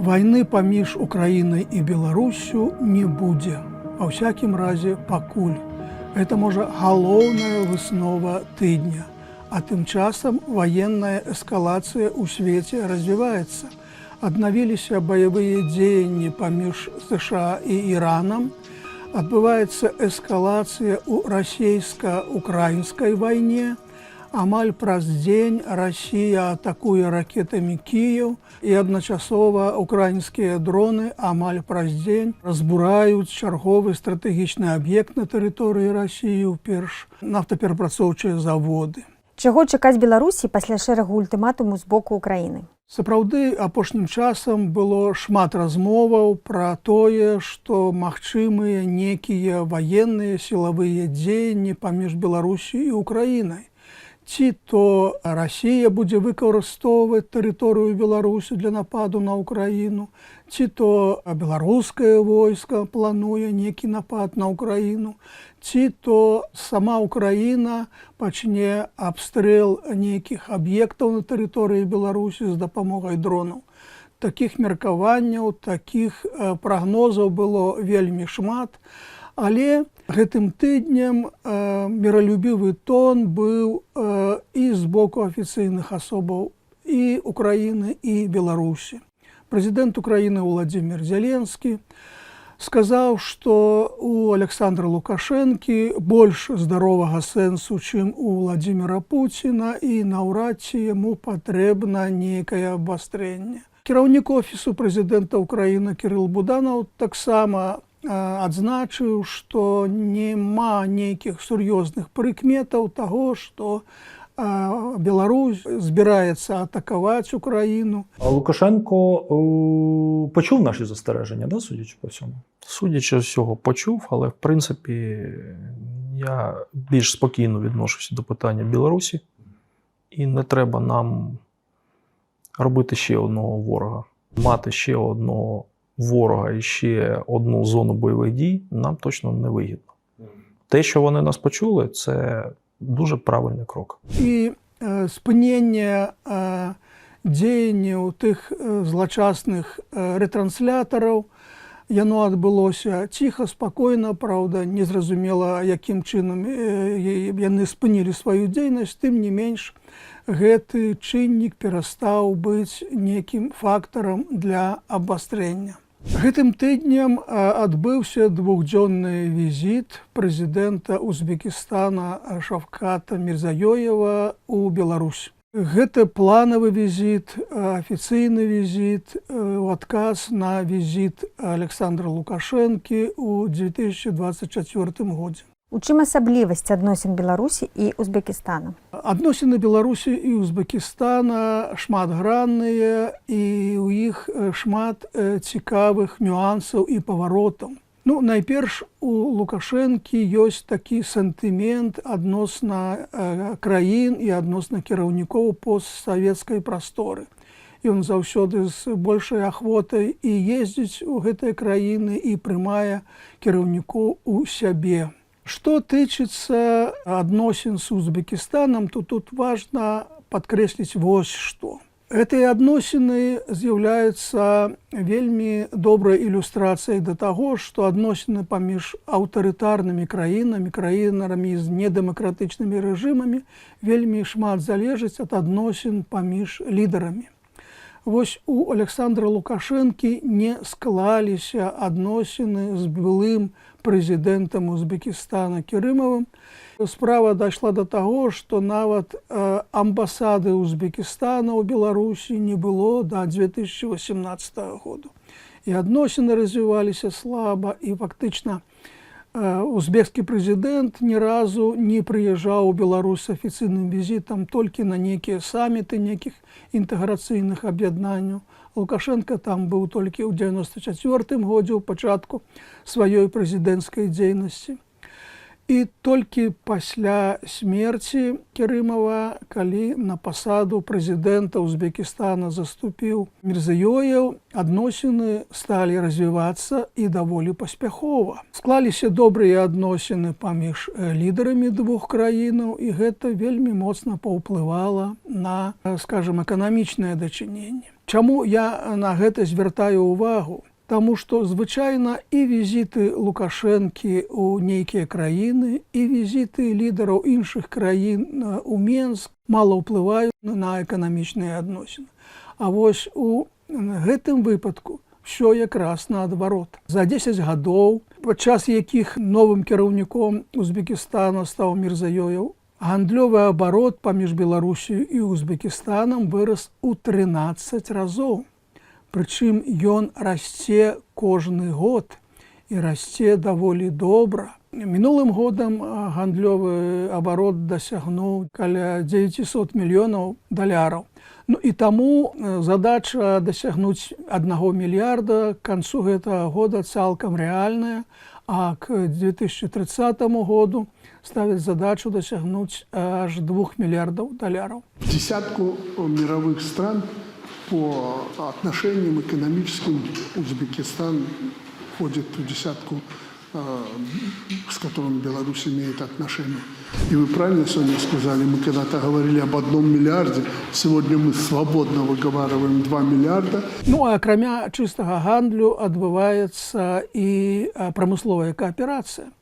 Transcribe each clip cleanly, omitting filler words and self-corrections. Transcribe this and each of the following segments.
Войны паміж Украінай і Беларусю не будзе. Ва ўсякім разе пакуль. Гэта можа галоўная выснова тыдня. А тым часам ваенная эскалацыя ў свеце развіваецца. Аднавіліся баявыя дзеянні паміж США і Іранам. Адбываецца эскалацыя ў расійска-украінскай вайне. Амаль праз дзень Расія атакуе ракетамі Кіеў і адначасова украінскія дроны амаль праз дзень разбураюць чарговы стратэгічны аб'ект на тэрыторыі Расіі, перш нафтаперапрацоўчыя заводы. Чаго чакаць Беларусі пасля шэрагу ультыматуму з боку Украіны? Сапраўды, апошнім часам было шмат размоваў пра тое, што магчымыя некія ваенныя сілавыя дзеянні паміж Беларусі і Украінай. Ці то Расія будзе выкарыстоўваць тэрыторыю Беларусі для нападу на Украіну, ці то беларускае войска плануе некі напад на Украіну, ці то сама Украіна пачне абстрэл нейкіх аб'ектаў на тэрыторыі Беларусі з дапамогай дронаў. Такіх меркаванняў, такіх прагнозаў было вельмі шмат, але гэтым тыднем міралюбівы тон быў і з боку афіцыйных асобаў і Украіны, і Беларусі. Прэзідэнт Украіны Владзімір Зеленскі сказаў, што у Александра Лукашэнкі больш здаровага сэнсу, чым у Владзіміра Пуціна, і наўрад ці яму патрэбна нейкае абвастрэнне. Кіраўнік офісу прэзідэнта Украіны Кірыл Буданаў таксама адзначыў, што няма нейкіх сур'ёзных прыкметаў таго, што Беларусь збіраецца атакаваць Украіну. Лукашенко почув наші застереження, да, судячи по всьому? Судячи з всього, почув, але в принципі я більш спокійно відношуся до питання Білорусі. І не треба нам робити ще одного ворога. Мати ще одного ворога і ще одну зону бойових дій нам точно не вигідно. Те, що вони нас почули, це дуже правильний крок. І спынення дзеянняў тых злачасных рэтранслятораў, яно адбылося ціха, спакойна, праўда, незразумела, якім чынам яны спынілі сваю дзейнасць, тым не менш, гэты чыннік перастаў быць некім фактарам для абвастрэння. Гэтым тыднем адбыўся двухдзённы візіт прэзідэнта Узбекістана Шавката Мірзаёева ў Беларусь. Гэта планавы візіт, афіцыйны візіт у адказ на візіт Александра Лукашэнкі ў 2024 годзе. У чым асаблівасць адносін Беларусі і Узбекістана? Адносіны Беларусі і Узбекістана шматгранныя, і ў іх шмат цікавых нюансаў і паваротаў. Найперш, у Лукашэнкі ёсць такі сентымент адносна краін і адносна кіраўнікоў постсавецкай прасторы. Ён заўсёды з большай ахвотай і ездзіць у гэтыя краіны і прымае кіраўнікоў у сябе. Што тычыцца адносін з Узбекістанам, то тут важна падкрэсліць вось што. Гэтыя адносіны з'яўляюцца вельмі добрай ілюстрацыяй да таго, што адносіны паміж аўтарытарнымі краінамі з недэмакратычнымі рэжымамі вельмі шмат залежыць ад адносін паміж лідарамі. Вось у Александра Лукашэнкі не склаліся адносіны з былым прэзідэнтам Узбекістана Кірымавым. Справа дайшла да таго, што нават амбасады Узбекістана ў Беларусі не было да 2018 году. І адносіны развіваліся слаба, і фактычна узбекскі прэзідэнт ні разу не прыязджаў у Беларусь з афіцыйным візітам толькі на нейкія саміты нейкіх інтэграцыйных аб'яднанняў. Лукашенко там быў толькі ў 1994 годзе, у пачатку сваёй прэзідэнцкай дзейнасці. І толькі пасля смерці Керымова, калі на пасаду прэзідэнта Узбекістана заступіў Мірзаёеў, адносіны сталі развівацца і даволі паспяхова. Склаліся добрыя адносіны паміж лідарамі двух краінаў, і гэта вельмі моцна паўплывала на, скажем, эканамічнае дачыненне. Чаму я на гэта звяртаю ўвагу? Таму што звычайна і візіты Лукашэнкі ў нейкія краіны, і візіты лідараў іншых краін у Менск мала ўплываюць на эканамічныя адносіны. А вось у гэтым выпадку ўсё якраз наадварот. За 10 гадоў, падчас якіх новым кіраўніком Узбекістана стаў Мірзаёеў, гандлёвы абарот паміж Беларусію і Узбекістанам вырас у 13 разоў. Прычым ён расце кожны год і расце даволі добра. Мінулым годам гандлёвы абарот дасягнуў каля 900 мільёнаў даляраў. Ну і таму задача дасягнуць 1 мільярда к канцу гэтага года цалкам рэальная, а к 2030 году ставяць задачу дасягнуць аж 2 мільярдаў даляраў. Десятку мировых стран по отношениям экономическим Узбекистан входит в десятку, с которым Беларусь имеет отношения. И вы правильно сегодня сказали, мы когда-то говорили об 1 миллиарде, сегодня мы свободно выговариваем 2 миллиарда. Ну, а акрамя чыстага гандлю адбываецца і прамысловая кааперацыя.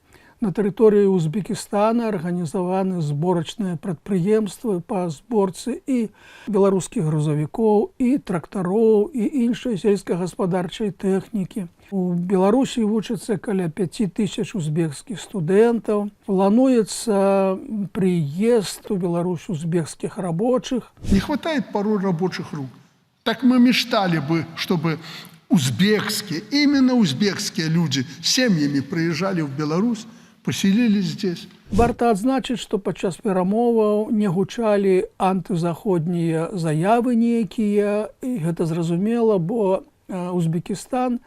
На тэрыторыі Узбекістана арганізаваны зборачныя прадпрыемствы па зборцы і беларускіх грузавікоў, і трактароў, і іншай сельскагаспадарчай тэхнікі. У Беларусі вучацца каля 5000 узбекскіх студэнтаў. Плануецца прыезд у Беларусь узбекскіх рабочых. Не хватает порой рабочих рук. Так мы мечтали бы, чтобы узбекские, именно узбекские люди семьями приезжали в Беларусь, поселились здесь. Варта адзначыць, што падчас перамоваў не гучалі антызаходнія заявы нейкія, і гэта зразумела, бо Узбекістан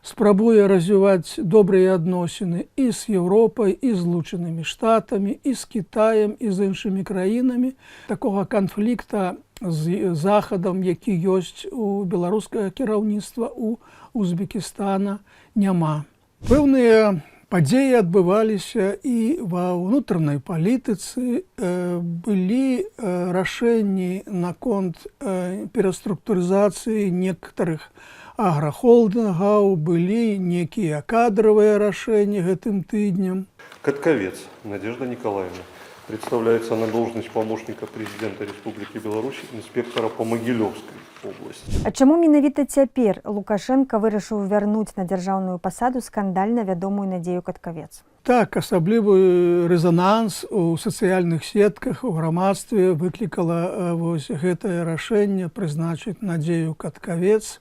спрабуе развіваць добрыя адносіны і з Еўропай, і з Злучанымі Штатамі, і з Кітаем, і з іншымі краінамі. Такога канфлікта з Захадам, які ёсць у беларускага кіраўніцтва у Узбекістана, няма. Пэўныя падзеі адбываліся і ва ўнутранай палітыцы, былі рашэнні наконт пераструктурызацыі некаторых аграхолдынгаў, былі некія кадравыя рашэнні гэтым тыднем. Катковец Надежда Николаевна представляется на должность помощника президента Республики Беларусь, инспектора по Могилевской области. А чаму менавіта цяпер Лукашенко вырашыў вярнуць на дзяржаўную пасаду скандальна вядомую Надзею Катковец? Так, асаблівы рэзананс у сацыяльных сетках, у грамадстве выклікала вось гэтае рашэнне прызначыць Надзею Катковец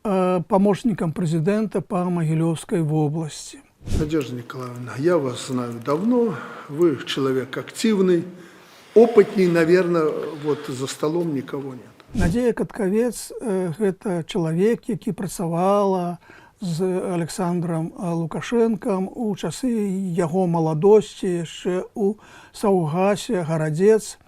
памочнікам прэзідэнта па Могилевской вобласці. Надежда Николаевна, я вас знаю давно, вы человек активный, опытный, наверное, вот за столом никого нет. Надзея Катковец – гэта чалавек, які працавала з Александром Лукашэнкам у часы яго маладосці яшчэ ў Саўгасе, Гарадзец.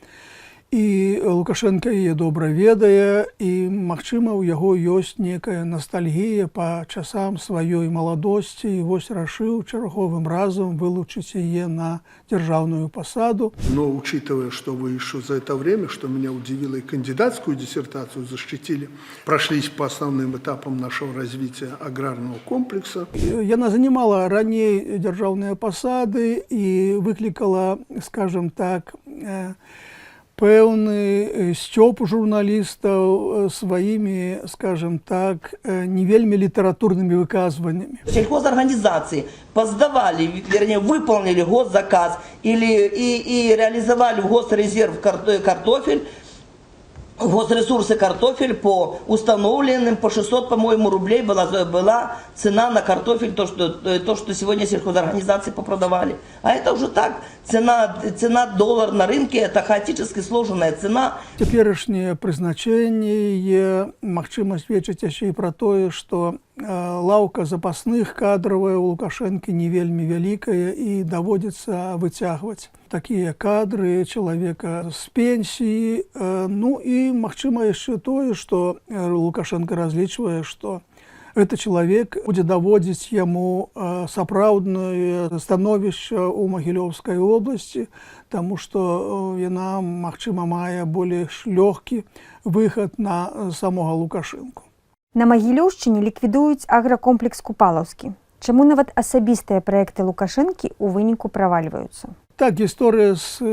І Лукашенко яе добра ведае, і, магчыма, у яго ёсць некая ностальгія па часам сваёй маладосці, і вось рашыў чарговым разам вылучыць яе на дзяржаўную пасаду. Но учитывая, что вы еще за это время, что меня удивило, и кандидатскую диссертацию защитили, прошлись по основным этапам нашего развития аграрного комплекса. Яна занимала раней дзяржаўныя пасады і выклікала, скажем так, пэўны сцёп журналістаў сваімі, скажем так, не вельмі літаратурнымі выказваннямі. Сельхозорганизации поздавали, вернее, выполнили госзаказ и реализовали в госрезерв картофель, госресурсы картофель по установленным, по 600, по-моему, рублей была цена на картофель, то, что сегодня сельхозорганизации попродавали. А это уже так, цена доллар на рынке, это хаотически сложенная цена. Цяперашняе прызначэнне, магчыма, сведчыць яшчэ і пра тое, што лаўка запасных кадравая у Лукашэнкі не вельмі вялікая і даводзіцца выцягваць такія кадры чалавека з пенсіі. Ну і магчыма яшчэ тое, што Лукашенко разлічвае, што гэты чалавек будзе даводзіць яму сапраўднае становішча ў Магілёўскай обласці, таму што яна, магчыма, мае больш лёгкі выхад на самога Лукашэнку. На Магілёўшчыне ліквідуюць агракомплекс Купалаўскі. Чаму нават асабістыя праекты Лукашэнкі ў выніку правальваюцца? Так, гісторыя з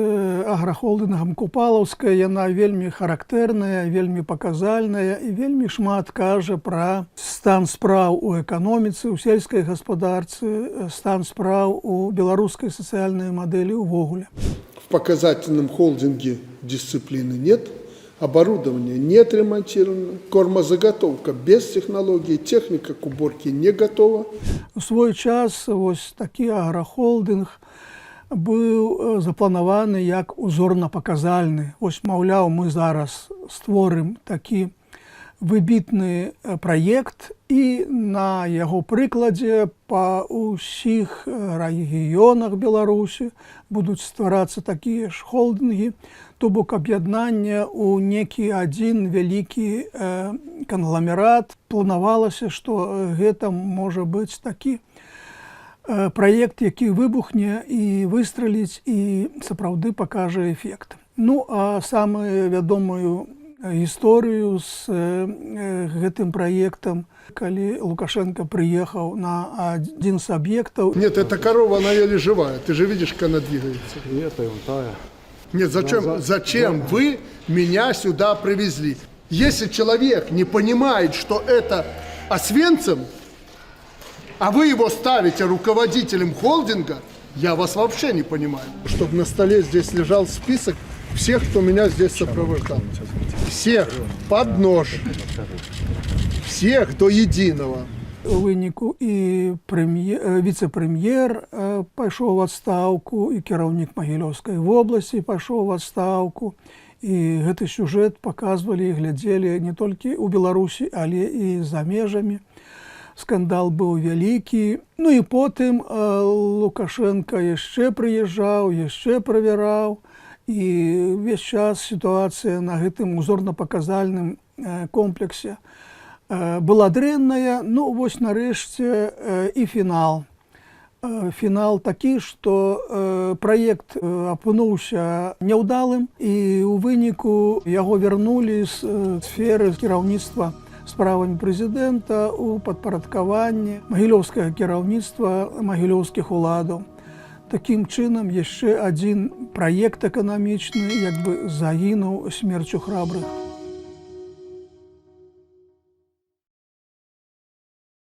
аграхолдынгам Купалаўская, яна вельмі характэрная, вельмі паказальная і вельмі шмат кажа пра стан спраў у эканоміцы, у сельскай гаспадарцы, стан спраў у беларускай сацыяльнай мадэлі ўвогуле. В показательном холдинге дисциплины нет, оборудование не отремонтировано, кормозаготовка без технологий, техника к уборке не готова. У свой час вось такі аграхолдынг быў запланаваны як узорна-паказальны. Вось, маўляў, мы зараз створым такі выбітны праект і на яго прыкладзе па ўсіх рэгіёнах Беларусі будуць стварацца такія ж холдынгі, то бок аб'яднання ў некі адзін вялікі кангламерат. Планавалася, што гэта можа быць такі праект, які выбухне і выстраліць і сапраўды пакажа эфект. Ну, а самую вядомую гісторыю з гэтым праектам, калі Лукашенко прыехаў на адзін з аб'ектаў. Нет, эта корова, она еле живая. Ты же видишь, как она двигается. Нет, зачем вы меня сюда привезли? Если человек не понимает, что это Освенцим, а вы его ставите руководителем холдинга, я вас вообще не понимаю. Чтобы на столе здесь лежал список всех, кто меня здесь сопровождал. Всех под нож. Всех до единого. У выніку і віцэ-прэм'ер пайшоў у адстаўку, і кіраўнік Магілёўскай вобласці пайшоў у адстаўку. І гэты сюжэт паказвалі і глядзелі не толькі ў Беларусі, але і за межамі. Скандал быў вялікі. Ну і потым Лукашенко яшчэ прыязджаў, яшчэ правяраў. І ўвесь час сітуацыя на гэтым узорна-паказальным комплексе была дрэнная. Ну вось нарэшце і фінал. Фінал такі, што праект апынуўся няўдалым, і ў выніку яго вярнулі з сферы кіраўніцтва справамі прэзідэнта ў падпарадкаванне магілёўскага кіраўніцтва магілёўскіх уладаў. Такім чынам, яшчэ адзін праект эканамічны як бы загінуў смерцю храбрых.